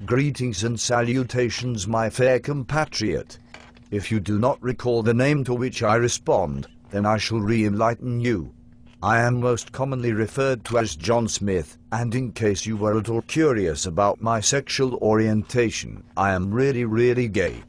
Greetings and salutations, my fair compatriot. If you do not recall the name to which I respond, then I shall re-enlighten you. I am most commonly referred to as John Smith, and in case you were at all curious about my sexual orientation, I am really gay.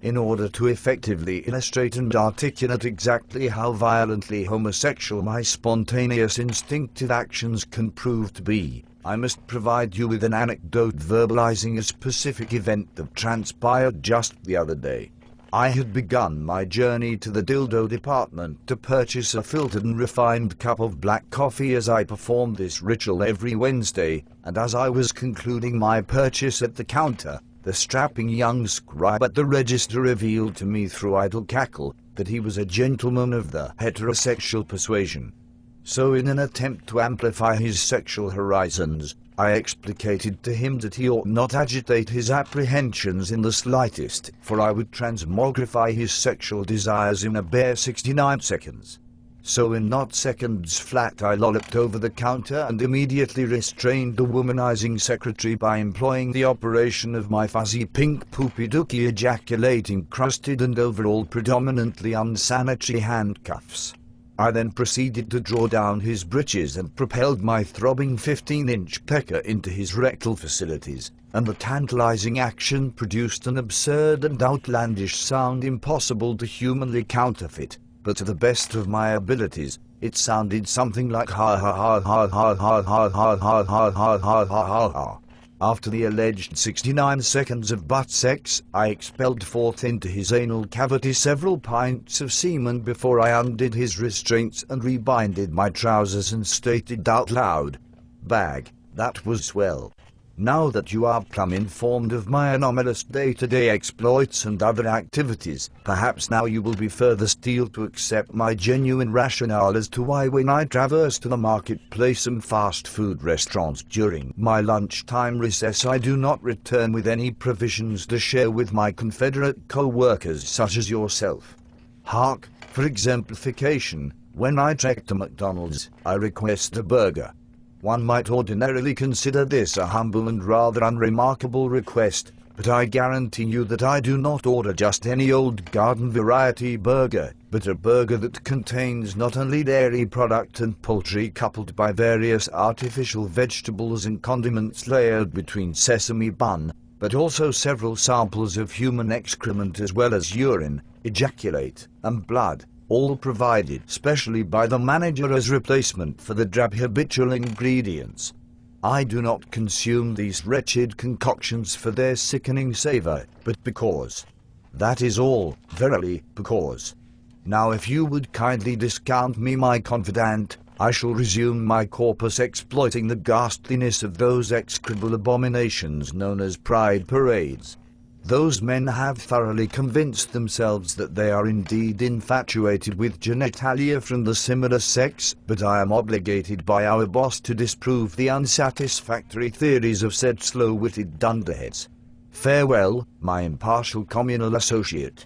In order to effectively illustrate and articulate exactly how violently homosexual my spontaneous instinctive actions can prove to be, I must provide you with an anecdote verbalizing a specific event that transpired just the other day. I had begun my journey to the dildo department to purchase a filtered and refined cup of black coffee, as I performed this ritual every Wednesday, and as I was concluding my purchase at the counter, the strapping young scribe at the register revealed to me through idle cackle that he was a gentleman of the heterosexual persuasion. So in an attempt to amplify his sexual horizons, I explicated to him that he ought not agitate his apprehensions in the slightest, for I would transmogrify his sexual desires in a bare 69 seconds. So in not seconds flat I lolloped over the counter and immediately restrained the womanizing secretary by employing the operation of my fuzzy pink poopy dookie ejaculating crusted and overall predominantly unsanitary handcuffs. I then proceeded to draw down his breeches and propelled my throbbing 15-inch pecker into his rectal facilities, and the tantalizing action produced an absurd and outlandish sound impossible to humanly counterfeit. But to the best of my abilities, it sounded something like ha ha ha ha ha ha ha ha ha ha ha ha ha ha. After the alleged 69 seconds of butt sex, I expelled forth into his anal cavity several pints of semen before I undid his restraints and rebinded my trousers and stated out loud, "Bag, that was swell. Now that you are plumb informed of my anomalous day-to-day exploits and other activities, perhaps now you will be further steeled to accept my genuine rationale as to why when I traverse to the marketplace and fast food restaurants during my lunchtime recess I do not return with any provisions to share with my Confederate co-workers such as yourself. Hark, for exemplification, when I trek to McDonald's, I request a burger. One might ordinarily consider this a humble and rather unremarkable request, but I guarantee you that I do not order just any old garden variety burger, but a burger that contains not only dairy product and poultry coupled by various artificial vegetables and condiments layered between sesame bun, but also several samples of human excrement as well as urine, ejaculate, and blood, all provided specially by the manager as replacement for the drab habitual ingredients. I do not consume these wretched concoctions for their sickening savor, but because. That is all, verily, because. Now if you would kindly discount me my confidant, I shall resume my corpus exploiting the ghastliness of those execrable abominations known as pride parades. Those men have thoroughly convinced themselves that they are indeed infatuated with genitalia from the similar sex, but I am obligated by our boss to disprove the unsatisfactory theories of said slow-witted dunderheads. Farewell, my impartial communal associate.